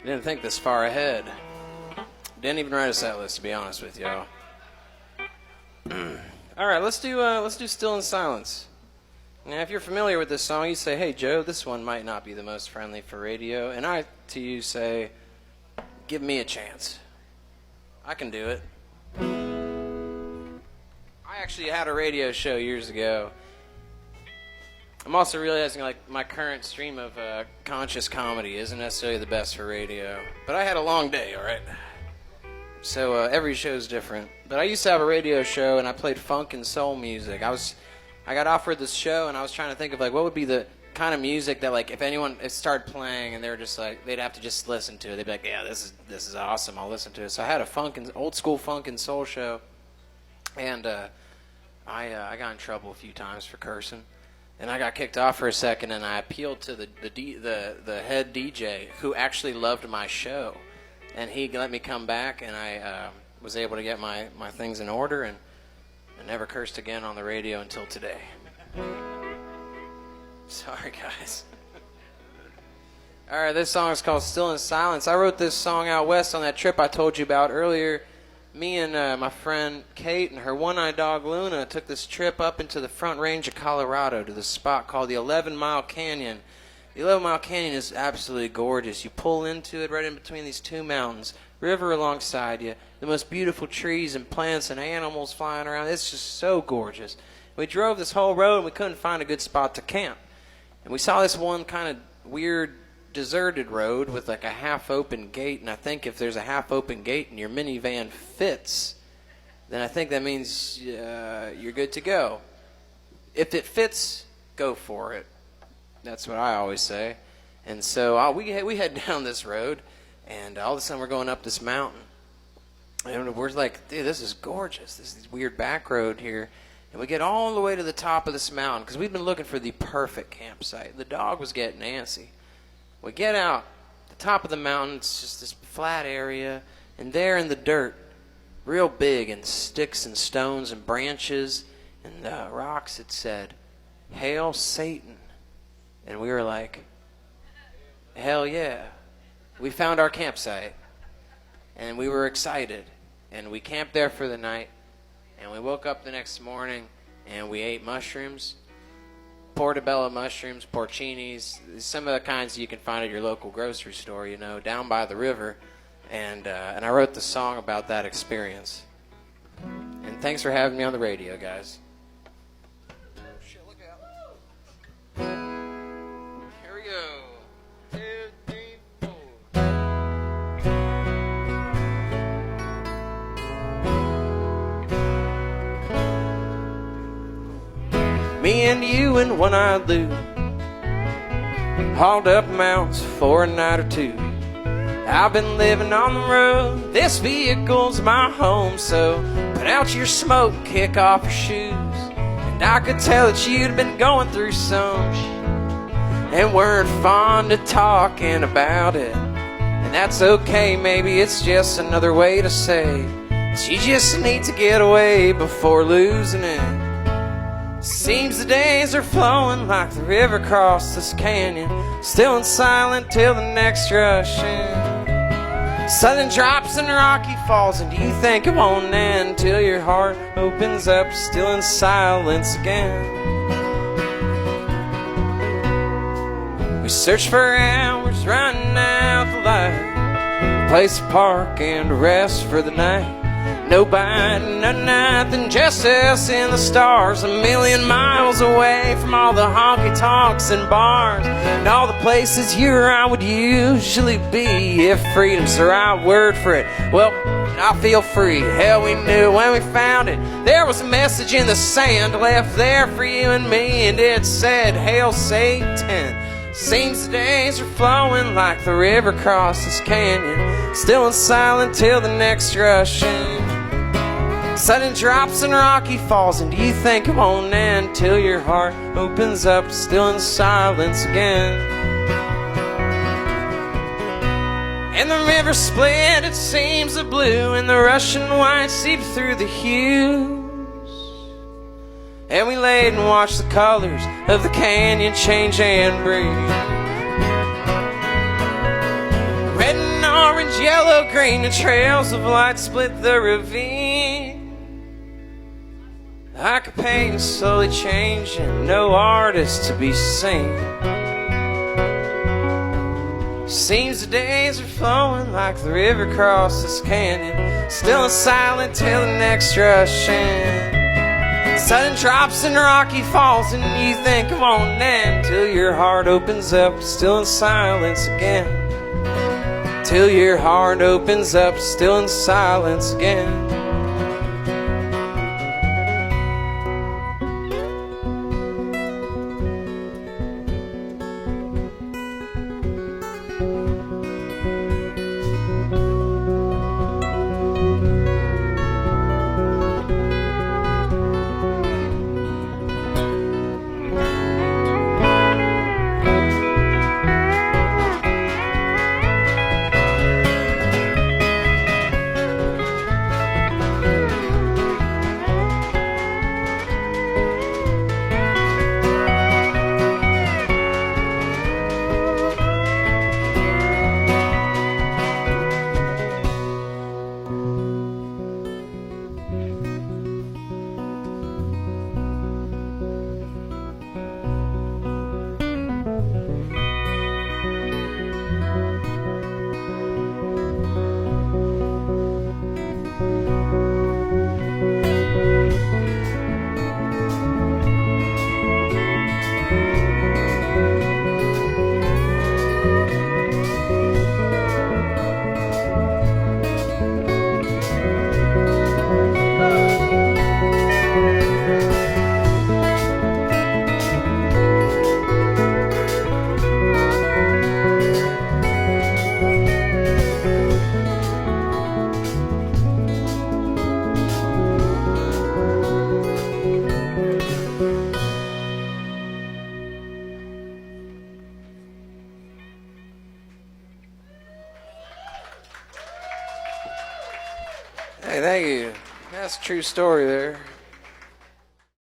Didn't think this far ahead. Didn't even write a set list, to be honest with y'all. All right, let's do Still in Silence. Now, if you're familiar with this song, you say, "Hey, Joe, this one might not be the most friendly for radio," and I, to you, say, "Give me a chance. I can do it." I actually had a radio show years ago. I'm also realizing, like, my current stream of conscious comedy isn't necessarily the best for radio. But I had a long day, all right? So every show's different. But I used to have a radio show, and I played funk and soul music. I got offered this show, and I was trying to think of, like, what would be the kind of music that, like, if anyone started playing and they were just like, they'd have to just listen to it. They'd be like, "Yeah, this is awesome. I'll listen to it." So I had a old school funk and soul show, and I got in trouble a few times for cursing. And I got kicked off for a second, and I appealed to the head DJ, who actually loved my show, and he let me come back, and I was able to get my things in order, and I never cursed again on the radio until today. Sorry, guys. All right, this song is called "Still in Silence." I wrote this song out west on that trip I told you about earlier. Me and my friend Kate and her one-eyed dog Luna took this trip up into the Front Range of Colorado to this spot called the 11-Mile Canyon. The 11-Mile Canyon is absolutely gorgeous. You pull into it right in between these two mountains, river alongside you, the most beautiful trees and plants and animals flying around. It's just so gorgeous. We drove this whole road and we couldn't find a good spot to camp. And we saw this one kind of weird deserted road with like a half-open gate, and I think if there's a half-open gate and your minivan fits, then I think that means you're good to go. If it fits, go for it. That's what I always say. And so we head down this road, and all of a sudden we're going up this mountain, and we're like, "Dude, this is gorgeous. This is weird back road here." And we get all the way to the top of this mountain because we've been looking for the perfect campsite. The dog was getting antsy. We get out the top of the mountain. It's just this flat area, and there in the dirt, real big, and sticks and stones and branches and rocks, it said, "Hail Satan." And we were like, hell yeah. We found our campsite, and we were excited, and we camped there for the night, and we woke up the next morning, and we ate mushrooms. Portobello mushrooms, porcinis, some of the kinds you can find at your local grocery store, you know, down by the river. And I wrote the song about that experience. And thanks for having me on the radio, guys. Shit, look out. Here we go. 2, 3, 4. Me and you and one-eyed Lou hauled up mountains for a night or two. I've been living on the road, this vehicle's my home, so put out your smoke, kick off your shoes. And I could tell that you'd been going through some and weren't fond of talking about it. And that's okay, maybe it's just another way to say that you just need to get away before losing it. Seems the days are flowing like the river across this canyon, still and silent till the next rush in. Sudden drops and rocky falls, and you think it won't end till your heart opens up, still in silence again. We search for hours, running out the light, place to park and rest for the night. Nobody, no nothing, just us and the stars, a million miles away from all the honky tonks and bars, and all the places you or I would usually be if freedom's the right word for it. Well, I feel free. Hell, we knew when we found it. There was a message in the sand left there for you and me, and it said, "Hail Satan." Seems the days are flowing like the river across this canyon, still and silent till the next rush in. Sudden drops and rocky falls, and you think it won't end till your heart opens up, still in silence again. And the river split, it seems the blue and the Russian white seep through the hues. And we laid and watched the colors of the canyon change and breathe. Red and Yellow-green, the trails of light split the ravine. Like a painting slowly changing, no artist to be seen. Seems the days are flowing like the river across this canyon, still and silent till the next rush in. Sudden drops and rocky falls, and you think, come on then, till your heart opens up, still in silence again. Till your heart opens up, still in silence again. Hey, thank you. That's a true story there.